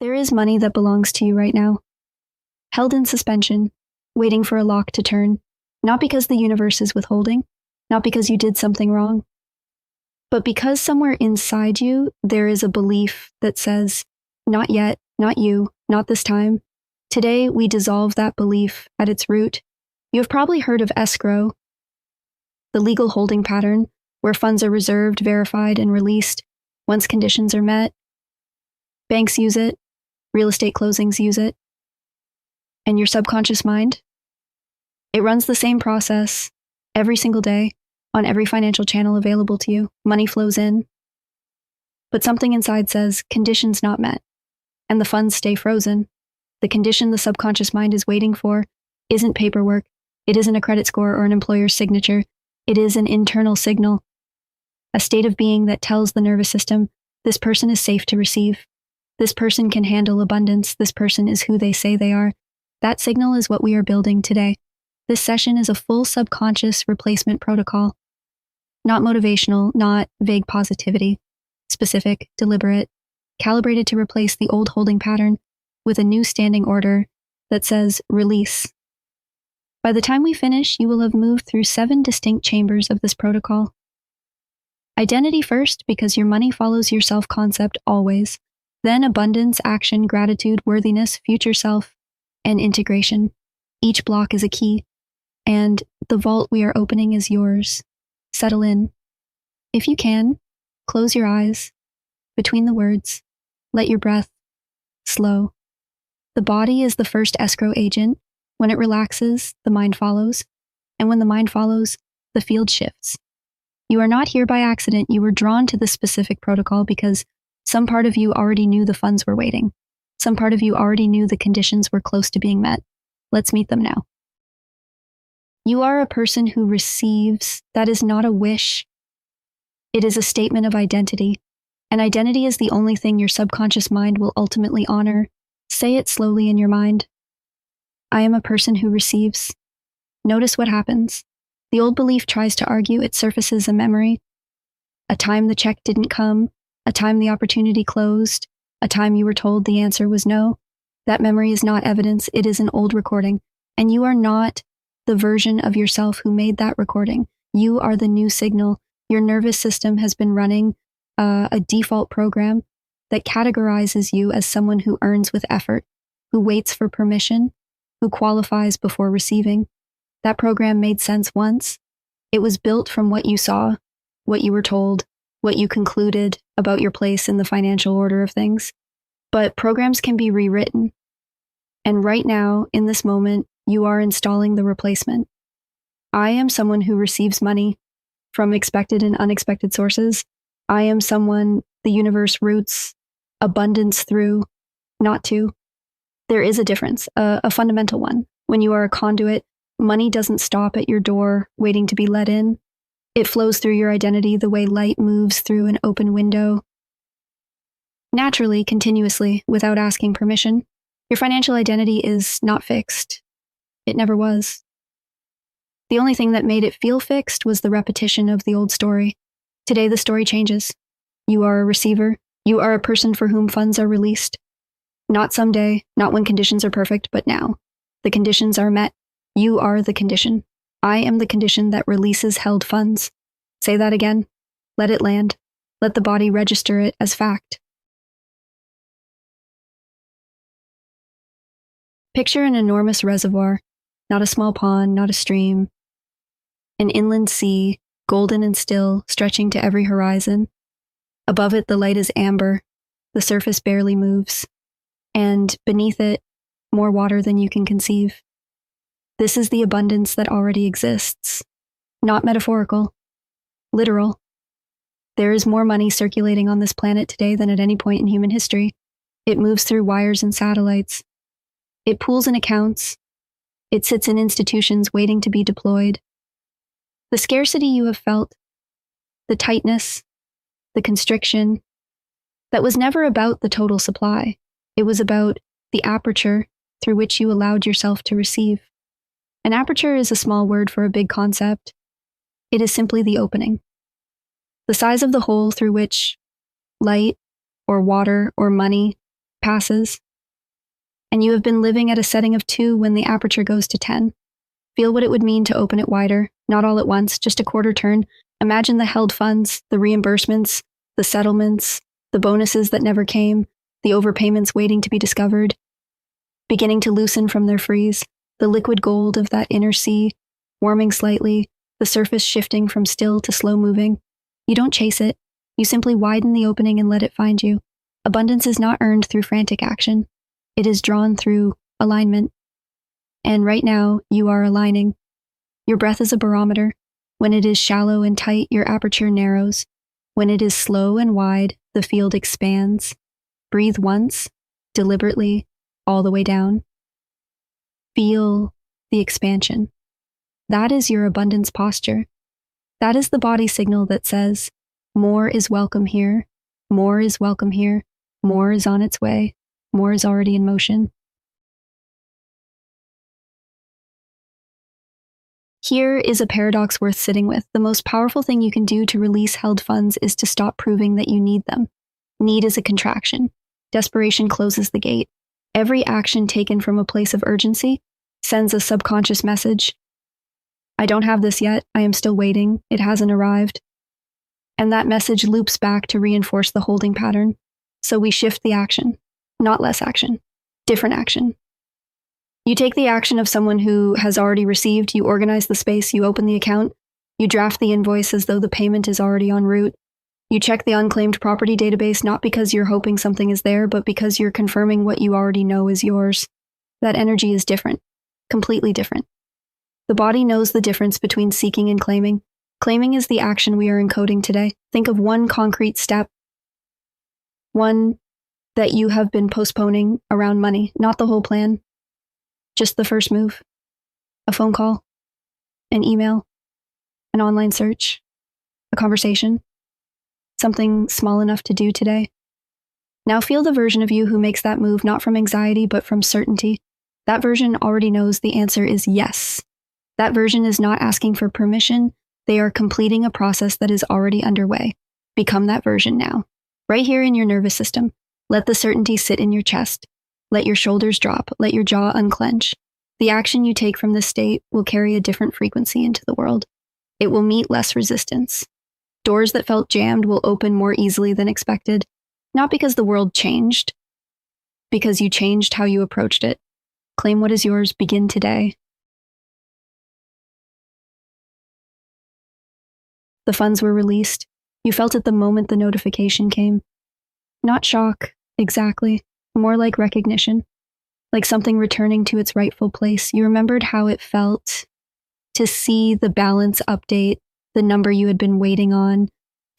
There is money that belongs to you right now, held in suspension, waiting for a lock to turn, not because the universe is withholding, not because you did something wrong, but because somewhere inside you there is a belief that says, not yet, not you, not this time. Today we dissolve that belief at its root. You have probably heard of escrow, the legal holding pattern where funds are reserved, verified, and released once conditions are met. Banks use it, real estate closings use it. And your subconscious mind, it runs the same process every single day on every financial channel available to you. Money flows in, but something inside says conditions not met, and the funds stay frozen. The condition the subconscious mind is waiting for isn't paperwork. It isn't a credit score or an employer's signature. It is an internal signal, a state of being that tells the nervous system, this person is safe to receive. This person can handle abundance. This person is who they say they are. That signal is what we are building today. This session is a full subconscious replacement protocol. Not motivational, not vague positivity. Specific, deliberate, calibrated to replace the old holding pattern with a new standing order that says release. By the time we finish, you will have moved through 7 distinct chambers of this protocol. Identity first, because your money follows your self-concept always. Then abundance, action, gratitude, worthiness, future self, and integration. Each block is a key, and the vault we are opening is yours. Settle in. If you can, close your eyes. Between the words, let your breath slow. The body is the first escrow agent. When it relaxes, the mind follows. And when the mind follows, the field shifts. You are not here by accident. You were drawn to this specific protocol because some part of you already knew the funds were waiting. Some part of you already knew the conditions were close to being met. Let's meet them now. You are a person who receives. That is not a wish. It is a statement of identity. And identity is the only thing your subconscious mind will ultimately honor. Say it slowly in your mind. I am a person who receives. Notice what happens. The old belief tries to argue. It surfaces a memory. A time the check didn't come. A time the opportunity closed. A time you were told the answer was no. That memory is not evidence. It is an old recording. And you are not the version of yourself who made that recording. You are the new signal. Your nervous system has been running a default program that categorizes you as someone who earns with effort, who waits for permission, who qualifies before receiving. That program made sense once. It was built from what you saw, what you were told, what you concluded about your place in the financial order of things. But programs can be rewritten. And right now, in this moment, you are installing the replacement. I am someone who receives money from expected and unexpected sources. I am someone the universe routes abundance through, not to. There is a difference, a fundamental one. When you are a conduit, money doesn't stop at your door waiting to be let in. It flows through your identity the way light moves through an open window. Naturally, continuously, without asking permission. Your financial identity is not fixed. It never was. The only thing that made it feel fixed was the repetition of the old story. Today, the story changes. You are a receiver. You are a person for whom funds are released. Not someday, not when conditions are perfect, but now. The conditions are met. You are the condition. I am the condition that releases held funds. Say that again. Let it land. Let the body register it as fact. Picture an enormous reservoir, not a small pond, not a stream. An inland sea, golden and still, stretching to every horizon. Above it, the light is amber. The surface barely moves. And beneath it, more water than you can conceive. This is the abundance that already exists. Not metaphorical. Literal. There is more money circulating on this planet today than at any point in human history. It moves through wires and satellites. It pools in accounts. It sits in institutions waiting to be deployed. The scarcity you have felt, the tightness, the constriction, that was never about the total supply. It was about the aperture through which you allowed yourself to receive. An aperture is a small word for a big concept. It is simply the opening. The size of the hole through which light or water or money passes, and you have been living at a setting of 2 when the aperture goes to 10. Feel what it would mean to open it wider, not all at once, just a quarter turn. Imagine the held funds, the reimbursements, the settlements, the bonuses that never came, the overpayments waiting to be discovered, beginning to loosen from their freeze, the liquid gold of that inner sea, warming slightly, the surface shifting from still to slow moving. You don't chase it. You simply widen the opening and let it find you. Abundance is not earned through frantic action. It is drawn through alignment. And right now, you are aligning. Your breath is a barometer. When it is shallow and tight, your aperture narrows. When it is slow and wide, the field expands. Breathe once, deliberately, all the way down. Feel the expansion. That is your abundance posture. That is the body signal that says, more is welcome here, more is welcome here, more is on its way, more is already in motion. Here is a paradox worth sitting with. The most powerful thing you can do to release held funds is to stop proving that you need them. Need is a contraction. Desperation closes the gate. Every action taken from a place of urgency sends a subconscious message. I don't have this yet. I am still waiting. It hasn't arrived. And that message loops back to reinforce the holding pattern. So we shift the action, not less action, different action. You take the action of someone who has already received, you organize the space, you open the account, you draft the invoice as though the payment is already en route. You check the unclaimed property database not because you're hoping something is there, but because you're confirming what you already know is yours. That energy is different, completely different. The body knows the difference between seeking and claiming. Claiming is the action we are encoding today. Think of one concrete step, one that you have been postponing around money, not the whole plan. Just the first move, a phone call, an email, an online search, a conversation, something small enough to do today. Now feel the version of you who makes that move not from anxiety, but from certainty. That version already knows the answer is yes. That version is not asking for permission. They are completing a process that is already underway. Become that version now. Right here in your nervous system. Let the certainty sit in your chest. Let your shoulders drop. Let your jaw unclench. The action you take from this state will carry a different frequency into the world. It will meet less resistance. Doors that felt jammed will open more easily than expected, not because the world changed, because you changed how you approached it. Claim what is yours. Begin today. The funds were released. You felt it the moment the notification came. Not shock, exactly. More like recognition, like something returning to its rightful place. You remembered how it felt to see the balance update, the number you had been waiting on,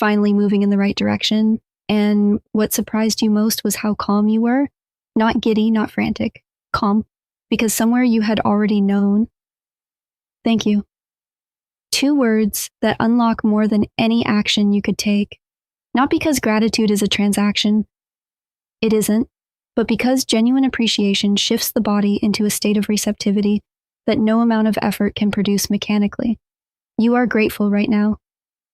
finally moving in the right direction. And what surprised you most was how calm you were. Not giddy, not frantic, calm, because somewhere you had already known. Thank you. 2 words that unlock more than any action you could take. Not because gratitude is a transaction. It isn't. But because genuine appreciation shifts the body into a state of receptivity that no amount of effort can produce mechanically. You are grateful right now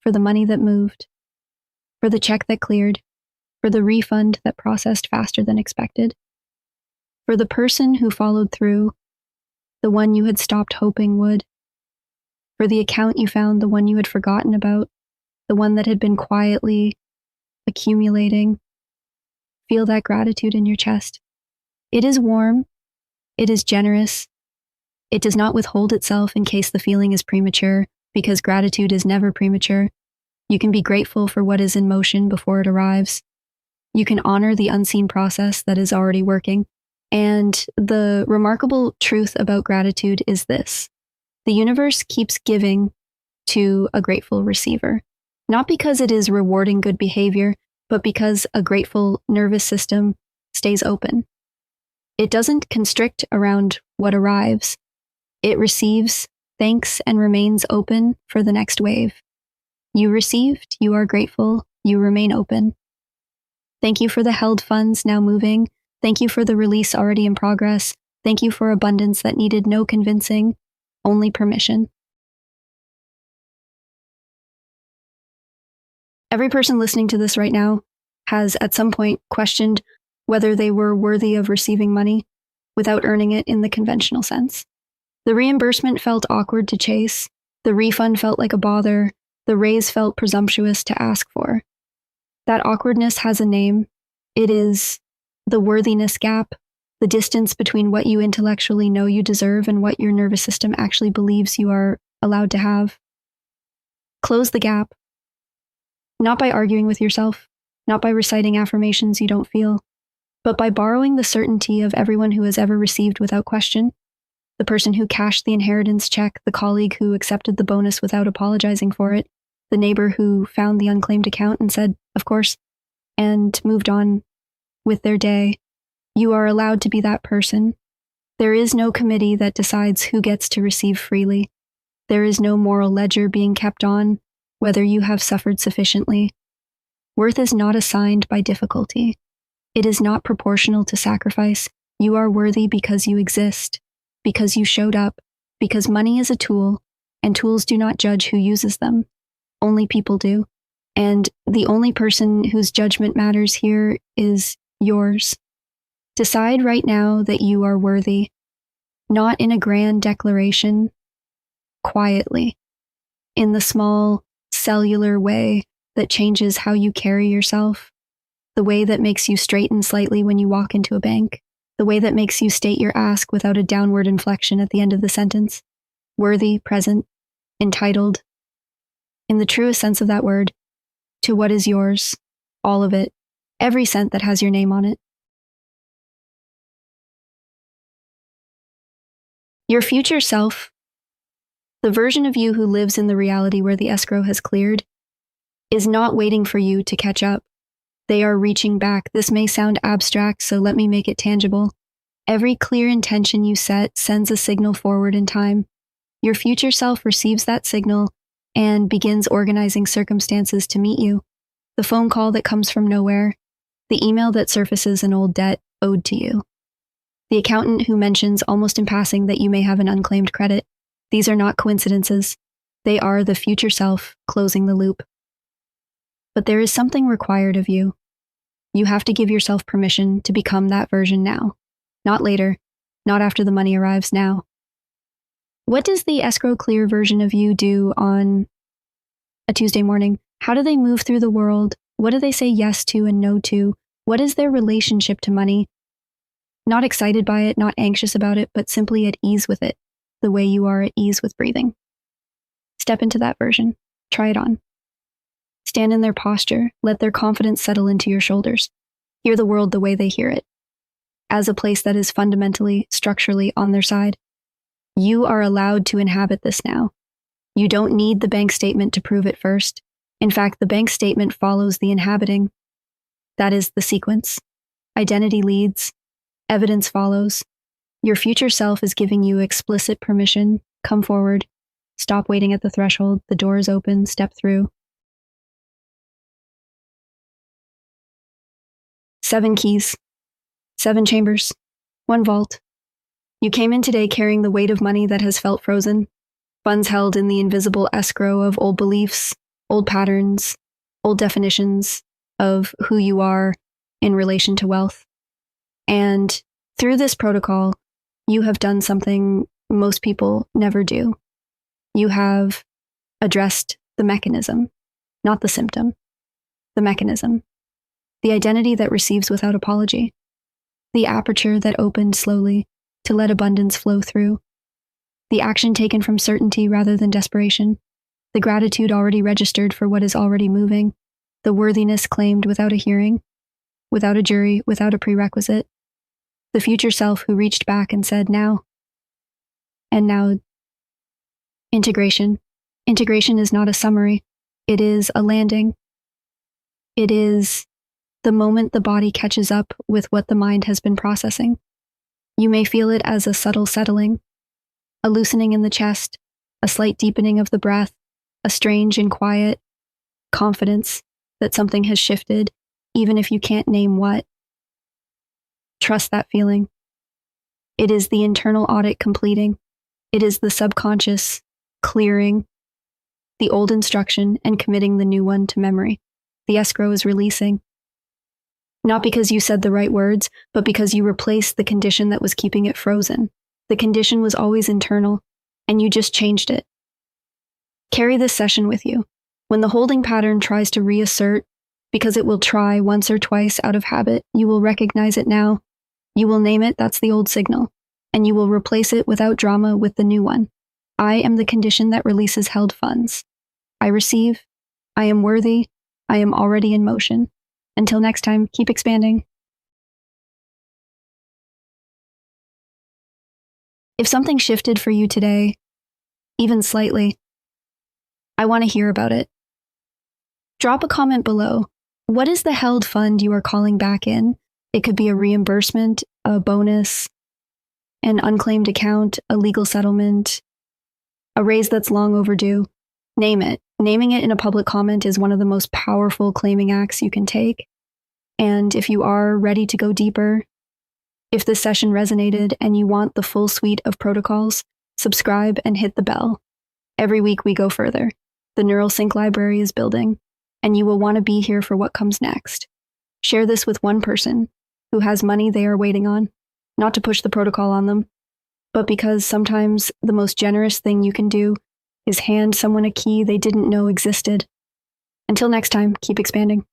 for the money that moved, for the check that cleared, for the refund that processed faster than expected, for the person who followed through, the one you had stopped hoping would, for the account you found, the one you had forgotten about, the one that had been quietly accumulating. Feel that gratitude in your chest. It is warm. It is generous. It does not withhold itself in case the feeling is premature, because gratitude is never premature. You can be grateful for what is in motion before it arrives. You can honor the unseen process that is already working. And the remarkable truth about gratitude is this. The universe keeps giving to a grateful receiver, not because it is rewarding good behavior, but because a grateful nervous system stays open. It doesn't constrict around what arrives. It receives, thanks, and remains open for the next wave. You received, you are grateful, you remain open. Thank you for the held funds now moving. Thank you for the release already in progress. Thank you for abundance that needed no convincing, only permission. Every person listening to this right now has at some point questioned whether they were worthy of receiving money without earning it in the conventional sense. The reimbursement felt awkward to chase. The refund felt like a bother. The raise felt presumptuous to ask for. That awkwardness has a name. It is the worthiness gap, the distance between what you intellectually know you deserve and what your nervous system actually believes you are allowed to have. Close the gap. Not by arguing with yourself, not by reciting affirmations you don't feel, but by borrowing the certainty of everyone who has ever received without question. The person who cashed the inheritance check, the colleague who accepted the bonus without apologizing for it, the neighbor who found the unclaimed account and said, of course, and moved on with their day. You are allowed to be that person. There is no committee that decides who gets to receive freely. There is no moral ledger being kept on whether you have suffered sufficiently. Worth is not assigned by difficulty. It is not proportional to sacrifice. You are worthy because you exist, because you showed up, because money is a tool, and tools do not judge who uses them. Only people do. And the only person whose judgment matters here is yours. Decide right now that you are worthy, not in a grand declaration, quietly, in the small, cellular way that changes how you carry yourself, the way that makes you straighten slightly when you walk into a bank, the way that makes you state your ask without a downward inflection at the end of the sentence. Worthy, present, entitled, in the truest sense of that word, to what is yours, all of it, every cent that has your name on it. Your future self, the version of you who lives in the reality where the escrow has cleared, is not waiting for you to catch up. They are reaching back. This may sound abstract, so let me make it tangible. Every clear intention you set sends a signal forward in time. Your future self receives that signal and begins organizing circumstances to meet you. The phone call that comes from nowhere, the email that surfaces an old debt owed to you, the accountant who mentions almost in passing that you may have an unclaimed credit. These are not coincidences. They are the future self closing the loop. But there is something required of you. You have to give yourself permission to become that version now. Not later, not after the money arrives, now. What does the escrow clear version of you do on a Tuesday morning? How do they move through the world? What do they say yes to and no to? What is their relationship to money? Not excited by it, not anxious about it, but simply at ease with it, the way you are at ease with breathing. Step into that version. Try it on. Stand in their posture. Let their confidence settle into your shoulders. Hear the world the way they hear it, as a place that is fundamentally, structurally on their side. You are allowed to inhabit this now. You don't need the bank statement to prove it first. In fact, the bank statement follows the inhabiting. That is the sequence. Identity leads. Evidence follows. Your future self is giving you explicit permission. Come forward. Stop waiting at the threshold. The door is open. Step through. 7 keys. 7 chambers. 1 vault. You came in today carrying the weight of money that has felt frozen. Funds held in the invisible escrow of old beliefs, old patterns, old definitions of who you are in relation to wealth. And through this protocol, you have done something most people never do. You have addressed the mechanism, not the symptom, the mechanism, the identity that receives without apology, the aperture that opened slowly to let abundance flow through, the action taken from certainty rather than desperation, the gratitude already registered for what is already moving, the worthiness claimed without a hearing, without a jury, without a prerequisite, the future self who reached back and said, now. And now, integration. Integration is not a summary. It is a landing. It is the moment the body catches up with what the mind has been processing. You may feel it as a subtle settling, a loosening in the chest, a slight deepening of the breath, a strange and quiet confidence that something has shifted, even if you can't name what. Trust that feeling. It is the internal audit completing. It is the subconscious clearing the old instruction and committing the new one to memory. The escrow is releasing. Not because you said the right words, but because you replaced the condition that was keeping it frozen. The condition was always internal, and you just changed it. Carry this session with you. When the holding pattern tries to reassert, because it will try once or twice out of habit, you will recognize it now. You will name it, that's the old signal, and you will replace it without drama with the new one. I am the condition that releases held funds. I receive. I am worthy. I am already in motion. Until next time, keep expanding. If something shifted for you today, even slightly, I want to hear about it. Drop a comment below. What is the held fund you are calling back in? It could be a reimbursement, a bonus, an unclaimed account, a legal settlement, a raise that's long overdue. Name it. Naming it in a public comment is one of the most powerful claiming acts you can take. And if you are ready to go deeper, if this session resonated and you want the full suite of protocols, subscribe and hit the bell. Every week we go further. The Neural Sync library is building, and you will want to be here for what comes next. Share this with one person who has money they are waiting on, not to push the protocol on them, but because sometimes the most generous thing you can do is hand someone a key they didn't know existed. Until next time, keep expanding.